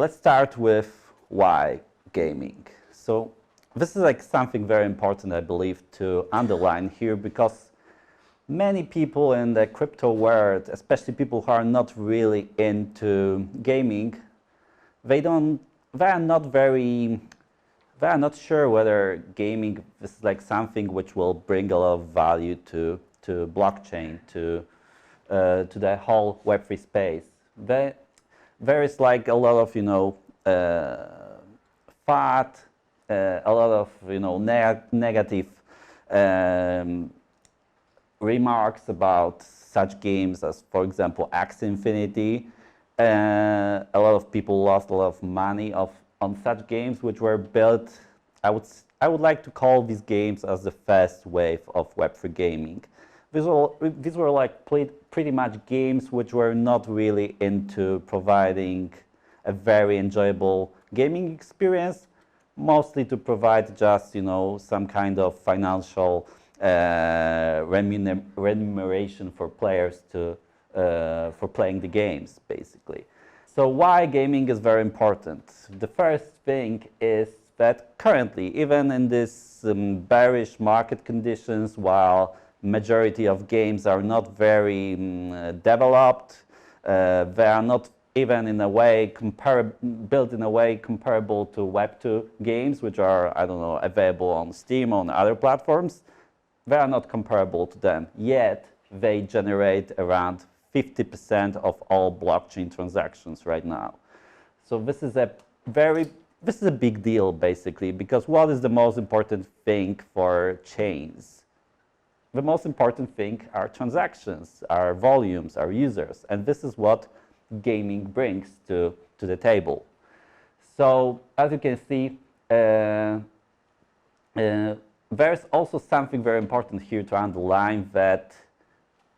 let's start with why gaming. So this is like something very important, I believe, to underline here, because many people in the crypto world, especially people who are not really into gaming, they are not sure whether gaming is like something which will bring a lot of value to blockchain, to the whole Web3 space. There is like a lot of fat, a lot of negative remarks about such games as, for example, Axie Infinity. A lot of people lost a lot of money on such games, which were built. I would like to call these games as the first wave of Web3 gaming. These were like pretty much games which were not really into providing a very enjoyable gaming experience, mostly to provide just some kind of financial remuneration for players for playing the games, basically. So why gaming is very important? The first thing is that currently, even in this bearish market conditions, while majority of games are not very developed, they are not even in a way built in a way comparable to Web2 games, which are, I don't know, available on Steam, on other platforms. They are not comparable to them, yet they generate around 50% of all blockchain transactions right now. So this is a big deal, basically, because what is the most important thing for chains? The most important thing are transactions, are volumes, are users, and this is what gaming brings to the table. So as you can see, there's also something very important here to underline, that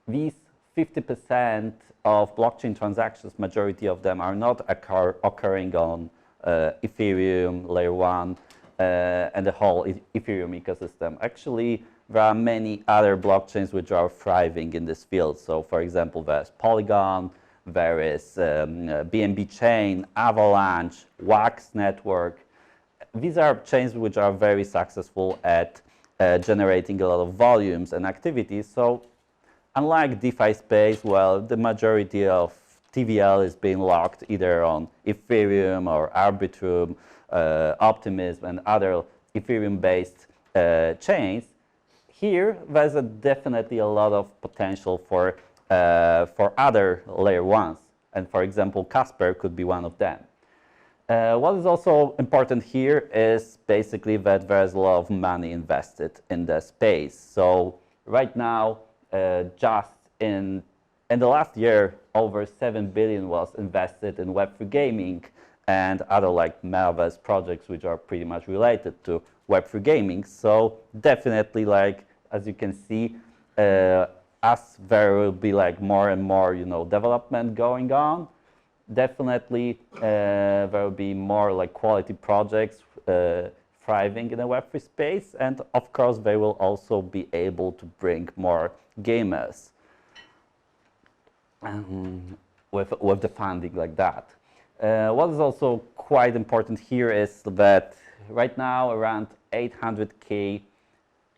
these 50% of blockchain transactions, majority of them are not occurring on Ethereum, Layer 1, and the whole Ethereum ecosystem. Actually, there are many other blockchains which are thriving in this field. So, for example, there's Polygon, there is BNB Chain, Avalanche, Wax Network. These are chains which are very successful at generating a lot of volumes and activities. So, unlike DeFi space, well, the majority of TVL is being locked either on Ethereum or Arbitrum, Optimism, and other Ethereum-based chains. Here, there's definitely a lot of potential for other layer ones, and for example, Casper could be one of them. What is also important here is basically that there's a lot of money invested in the space. So right now, just in the last year, over 7 billion was invested in Web3 gaming and other like Metaverse projects which are pretty much related to Web3 gaming. So definitely, like as you can see, as there will be like more and more development going on, definitely there will be more like quality projects thriving in the Web3 space, and of course they will also be able to bring more gamers with the funding like that. What is also quite important here is that right now around 800K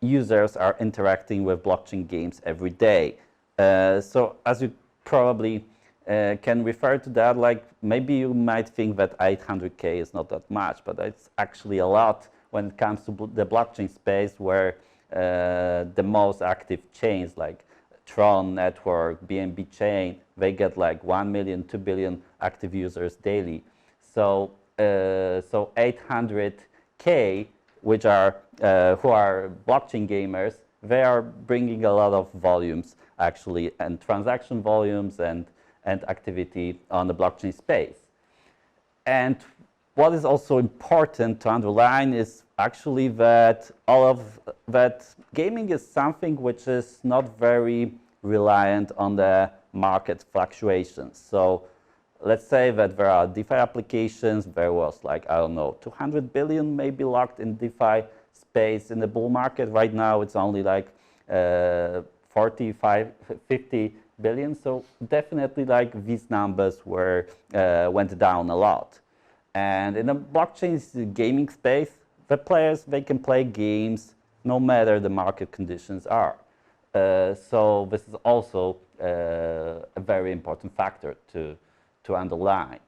users are interacting with blockchain games every day. So as you probably can refer to that, like maybe you might think that 800K is not that much, but it's actually a lot when it comes to the blockchain space, where the most active chains like Tron Network, BNB Chain, they get like 1 million, 2 billion active users daily. So 800K, which are who are blockchain gamers, they are bringing a lot of volumes actually, and transaction volumes and activity on the blockchain space. And what is also important to underline is actually that gaming is something which is not very reliant on the market fluctuations. So let's say that there are DeFi applications, there was like, I don't know, 200 billion maybe locked in DeFi space in the bull market. Right now it's only like 45, 50 billion. So definitely like these numbers went down a lot. And in the blockchain gaming space, the players, they can play games no matter the market conditions are. So this is also a very important factor to underline.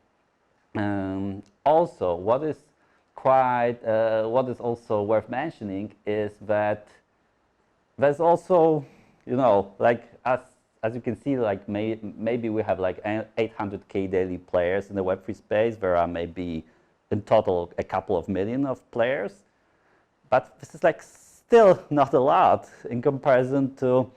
Also, what is also worth mentioning is that there's also, like as you can see, like maybe we have like 800K daily players in the Web3 space. There are maybe in total a couple of million of players, but this is like still not a lot in comparison to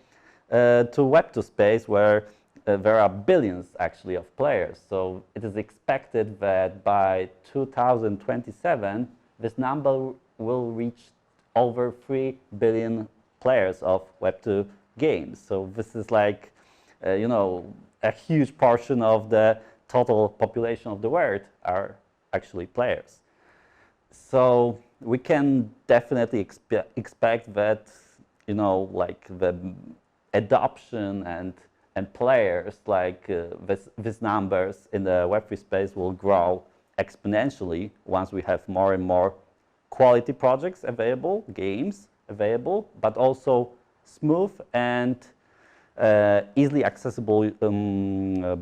Web2 space, where there are billions actually of players. So it is expected that by 2027, this number will reach over 3 billion players of Web2 games. So this is like, a huge portion of the total population of the world are actually players. So we can definitely expect that, like the adoption and players, like these numbers in the Web3 space will grow exponentially once we have more and more quality projects available, games available, but also smooth and easily accessible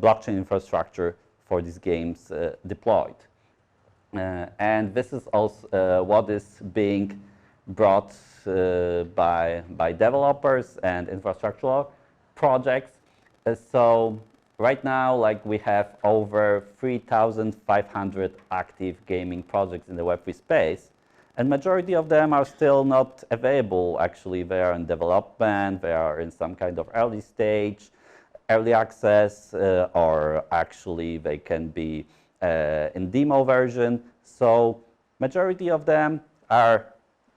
blockchain infrastructure for these games deployed. And this is also what is being brought by developers and infrastructural projects. So right now, like we have over 3,500 active gaming projects in the Web3 space, and majority of them are still not available. Actually, they are in development, they are in some kind of early stage, early access, or actually they can be in demo version. So majority of them are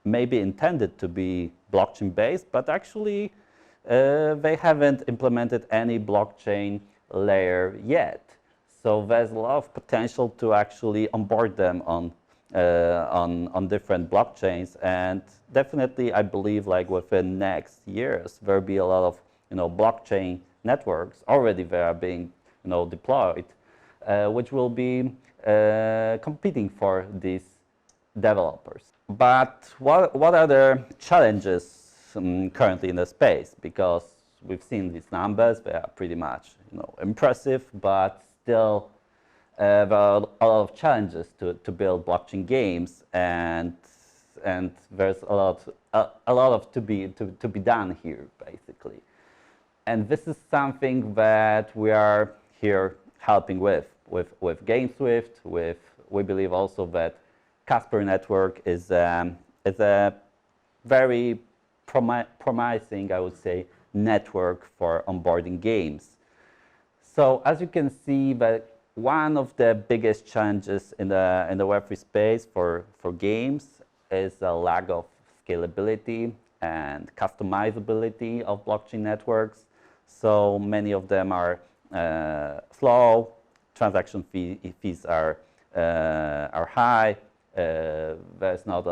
maybe intended to be blockchain based, but actually they haven't implemented any blockchain layer yet. So there's a lot of potential to actually onboard them on different blockchains, and definitely I believe like within next years there'll be a lot of blockchain networks already they are being deployed, which will be competing for these developers. But what are the challenges currently in the space? Because we've seen these numbers, they are pretty much impressive, but still there are a lot of challenges to build blockchain games, and there's a lot of to be done here basically. And this is something that we are here helping with GameSwift. We believe also that Casper network is a very promising, I would say, network for onboarding games. So as you can see, that one of the biggest challenges in the Web3 space for games is a lack of scalability and customizability of blockchain networks. So many of them are slow, transaction fees are high, there's not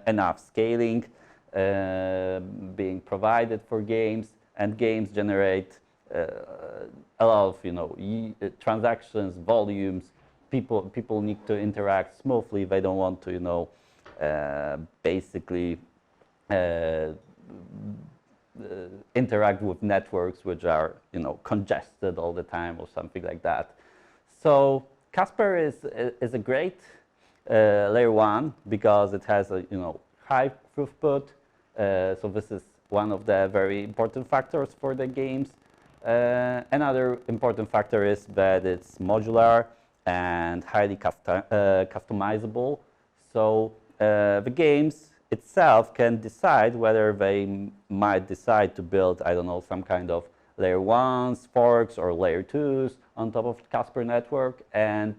enough scaling being provided for games, and games generate a lot of transactions, volumes. People need to interact smoothly. They don't want to basically interact with networks which are congested all the time or something like that. So Casper is a great layer 1 because it has a high throughput. So this is one of the very important factors for the games. Another important factor is that it's modular and highly customizable. So the games itself can decide whether they might decide to build, I don't know, some kind of layer 1s, forks, or layer 2s on top of Casper network and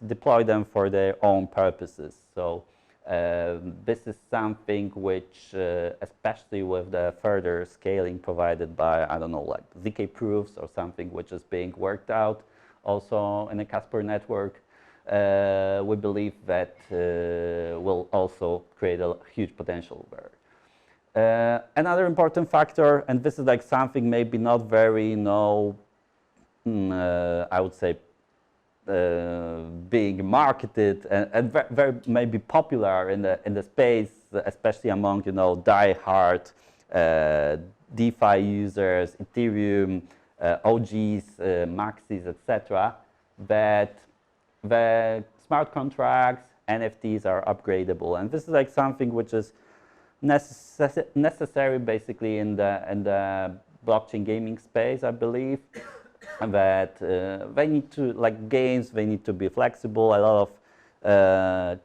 deploy them for their own purposes. So this is something which, especially with the further scaling provided by, I don't know, like ZK proofs or something which is being worked out also in the Casper network, we believe that will also create a huge potential there. Another important factor, and this is like something maybe not very, I would say, being marketed and very maybe popular in the space, especially among die-hard DeFi users, Ethereum, OGs, Maxis, etc. That the smart contracts, NFTs are upgradable, and this is like something which is necessary basically in the blockchain gaming space, I believe. That they need to, like games, they need to be flexible. A lot of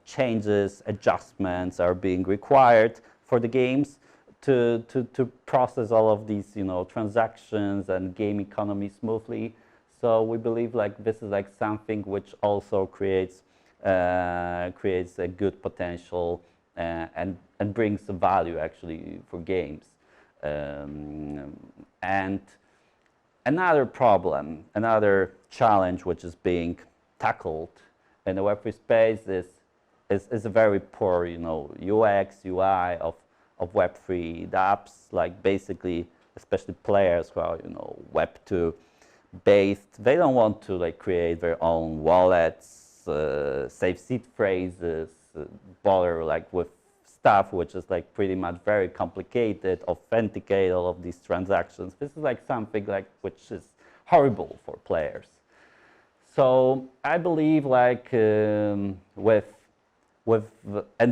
changes, adjustments are being required for the games to process all of these transactions and game economy smoothly. So we believe like this is like something which also creates a good potential and brings value actually for games. And another problem, another challenge which is being tackled in the Web3 space is a very poor UX, UI of Web3. The apps, like basically, especially players who are Web2 based, they don't want to like create their own wallets, save seed phrases, bother like with stuff which is like pretty much very complicated, authenticate all of these transactions. This is like something like which is horrible for players. So I believe like and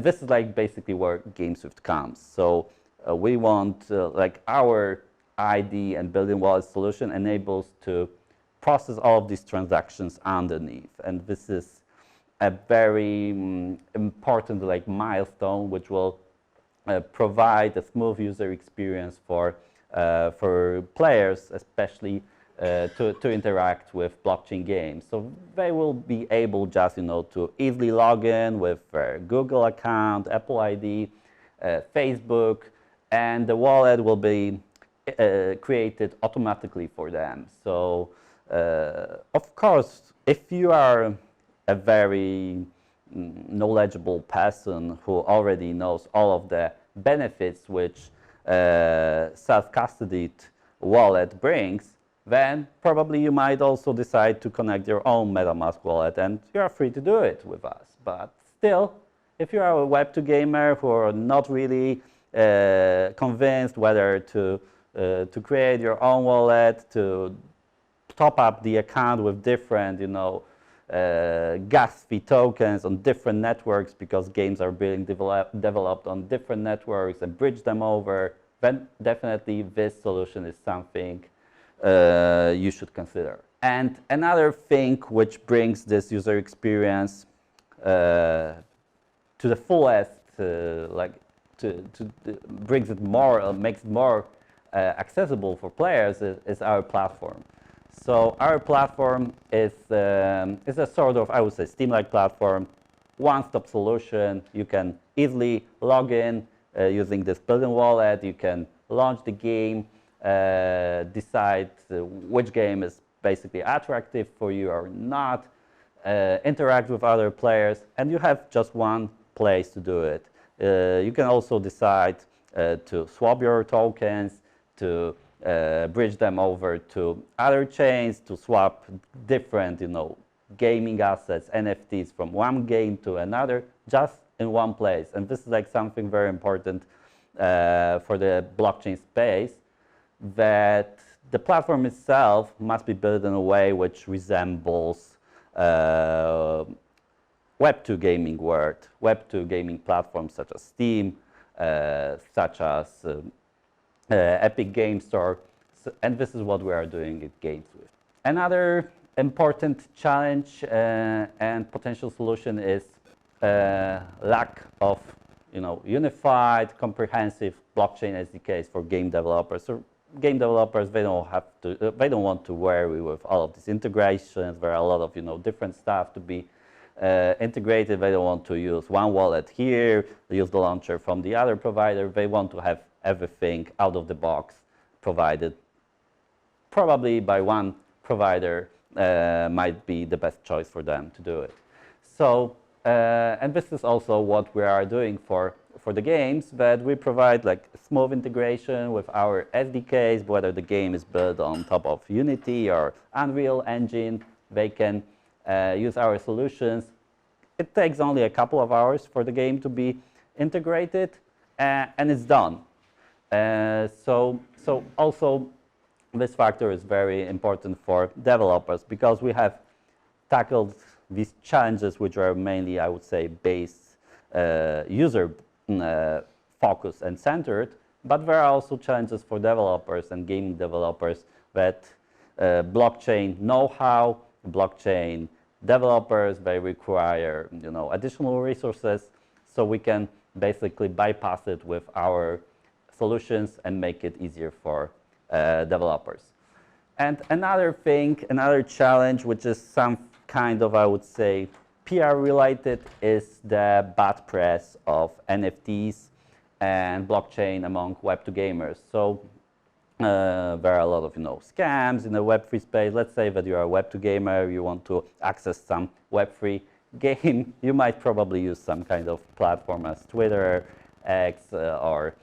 this is like basically where GameSwift comes. So we want like our ID and building wallet solution enables to process all of these transactions underneath, and this is a very important like milestone which will provide a smooth user experience for players, especially to interact with blockchain games. So they will be able just to easily log in with their Google account, Apple ID, Facebook, and the wallet will be created automatically for them. So of course, if you are a very knowledgeable person who already knows all of the benefits which self-custodied wallet brings, then probably you might also decide to connect your own MetaMask wallet, and you are free to do it with us. But still, if you are a Web2 gamer who are not really convinced whether to create your own wallet, to top up the account with different, gas fee tokens on different networks, because games are being developed on different networks, and bridge them over, then definitely this solution is something you should consider. And another thing which brings this user experience to the fullest, brings it more, makes it more accessible for players is our platform. So our platform is a sort of, I would say, Steam-like platform, one-stop solution. You can easily log in using this built-in wallet. You can launch the game, decide which game is basically attractive for you or not, interact with other players, and you have just one place to do it. You can also decide to swap your tokens, to bridge them over to other chains, to swap different, gaming assets, NFTs from one game to another, just in one place. And this is like something very important for the blockchain space, that the platform itself must be built in a way which resembles Web2 gaming world, Web2 gaming platforms such as Steam, such as Epic Game Store, and this is what we are doing at GameSwift. Another important challenge and potential solution is lack of unified, comprehensive blockchain SDKs for game developers. So game developers, they don't want to worry with all of these integrations. There are a lot of different stuff to be integrated. They don't want to use one wallet here, use the launcher from the other provider. They want to have everything out of the box provided. Probably by one provider might be the best choice for them to do it. So, and this is also what we are doing for the games, that we provide like smooth integration with our SDKs, whether the game is built on top of Unity or Unreal Engine. They can use our solutions. It takes only a couple of hours for the game to be integrated, and it's done. So also this factor is very important for developers because we have tackled these challenges, which are mainly, I would say, based user focused and centered, but there are also challenges for developers and gaming developers that blockchain know-how, blockchain developers, they require additional resources, so we can basically bypass it with our solutions and make it easier for developers. And another thing, another challenge, which is some kind of, I would say, PR related, is the bad press of NFTs and blockchain among Web2 gamers. So there are a lot of scams in the Web3 space. Let's say that you are a Web2 gamer, you want to access some Web3 game, you might probably use some kind of platform as Twitter, X, or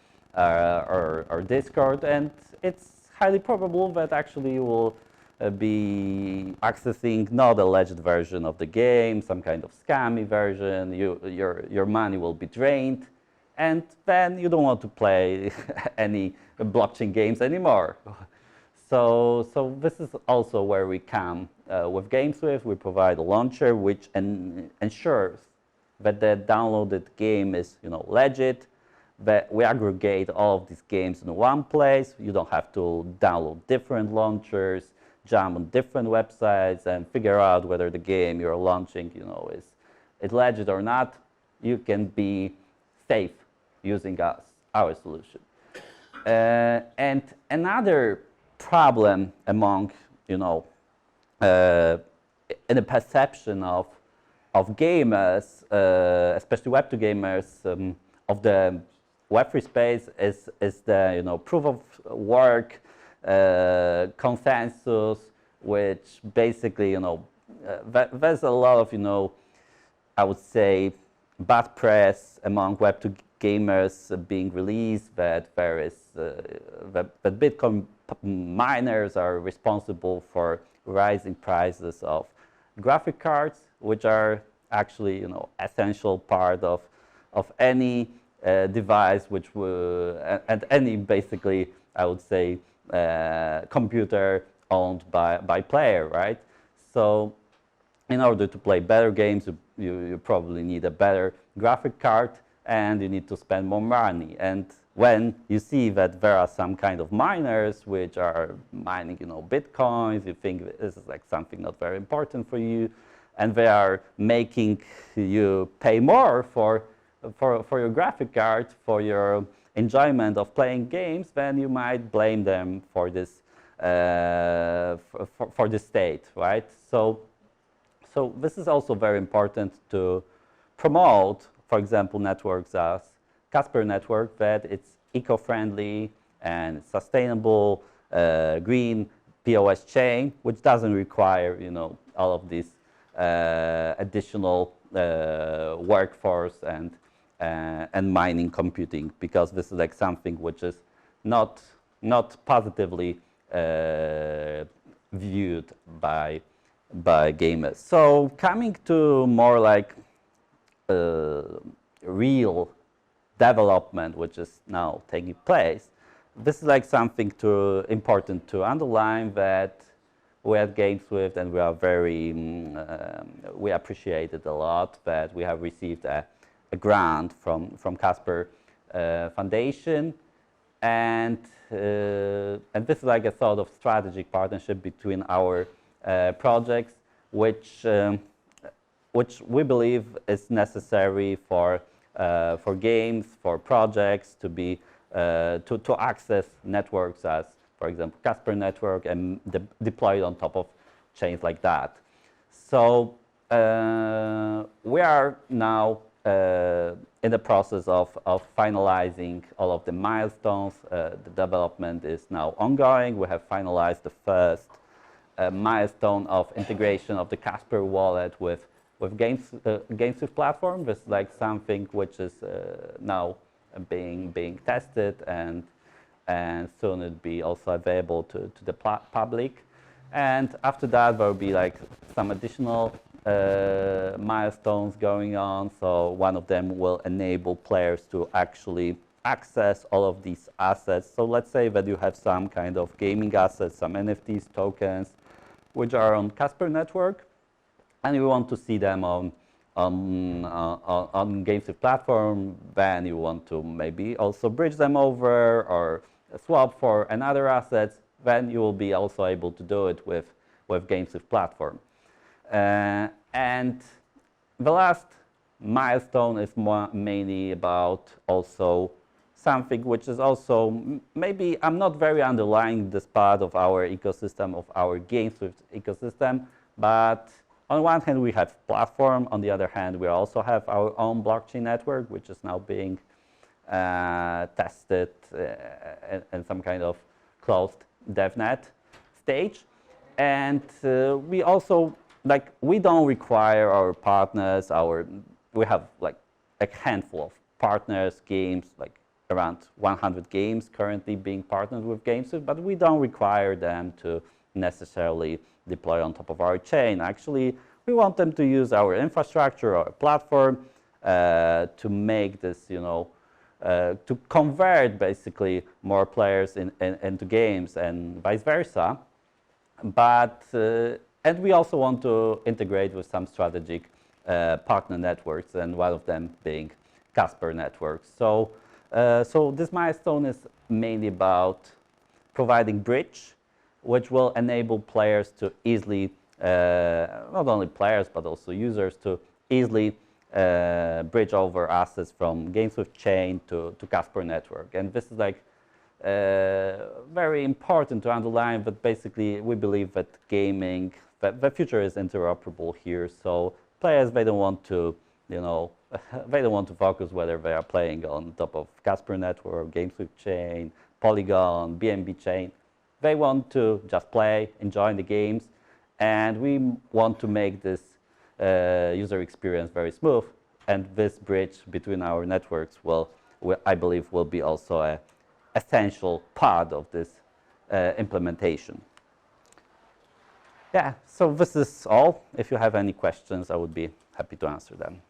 Discord, and it's highly probable that actually you will be accessing not a legit version of the game, some kind of scammy version. Your money will be drained, and then you don't want to play any blockchain games anymore. So this is also where we come with GameSwift. We provide a launcher which ensures that the downloaded game is legit, that we aggregate all of these games in one place. You don't have to download different launchers, jump on different websites and figure out whether the game you're launching is legit or not. You can be safe using our solution. And another problem among in the perception of gamers, especially Web2 gamers, of the Web3 space is the proof of work consensus, which basically there's a lot of I would say bad press among Web2 gamers being released that there is that Bitcoin miners are responsible for rising prices of graphic cards, which are actually essential part of any device which and any basically I would say computer owned by player, right? So in order to play better games, you probably need a better graphic card and you need to spend more money. And when you see that there are some kind of miners which are mining bitcoins, you think this is like something not very important for you, and they are making you pay more for your graphic card, for your enjoyment of playing games, then you might blame them for this for the state, right? So this is also very important to promote, for example, networks as Casper network, that it's eco-friendly and sustainable, green POS chain, which doesn't require all of this additional workforce and mining computing, because this is like something which is not positively viewed by gamers. So coming to more like real development which is now taking place, this is like something important to underline, that we at GameSwift, and we are very we appreciate it a lot that we have received a grant from Casper Foundation, and this is like a sort of strategic partnership between our projects, which we believe is necessary for games, for projects to be to access networks as, for example, Casper network, and deploy it on top of chains like that. So we are now in the process of finalizing all of the milestones. The development is now ongoing. We have finalized the first milestone of integration of the Casper wallet with GameSwift platform. This is like something which is now being tested, and soon it'll be also available to the public. And after that, there will be like some additional milestones going on. So one of them will enable players to actually access all of these assets. So let's say that you have some kind of gaming assets, some NFTs, tokens, which are on Casper network, and you want to see them on GameSwift platform. Then you want to maybe also bridge them over or swap for another assets. Then you will be also able to do it with GameSwift platform. And the last milestone is mainly about also something which is also maybe I'm not very underlying this part of our ecosystem, of our GameSwift ecosystem, but on one hand we have platform, on the other hand we also have our own blockchain network, which is now being tested in some kind of closed DevNet stage. And we also, like, we don't require our partners, we have like a handful of partners, games, like around 100 games currently being partnered with GameSwift, but we don't require them to necessarily deploy on top of our chain. Actually, we want them to use our infrastructure, our platform, to make this, to convert basically more players into games and vice versa. But and we also want to integrate with some strategic partner networks, and one of them being Casper networks. So this milestone is mainly about providing bridge, which will enable players to easily, not only players but also users, to easily bridge over assets from GameSwift chain to Casper network. And this is like very important to underline, but basically we believe that gaming, the future is interoperable here. So players, they don't want to, they don't want to focus whether they are playing on top of Casper network, GameSwift chain, Polygon, BNB chain. They want to just play, enjoy the games, and we want to make this user experience very smooth. And this bridge between our networks I believe, will be also an essential part of this implementation. Yeah, so this is all. If you have any questions, I would be happy to answer them.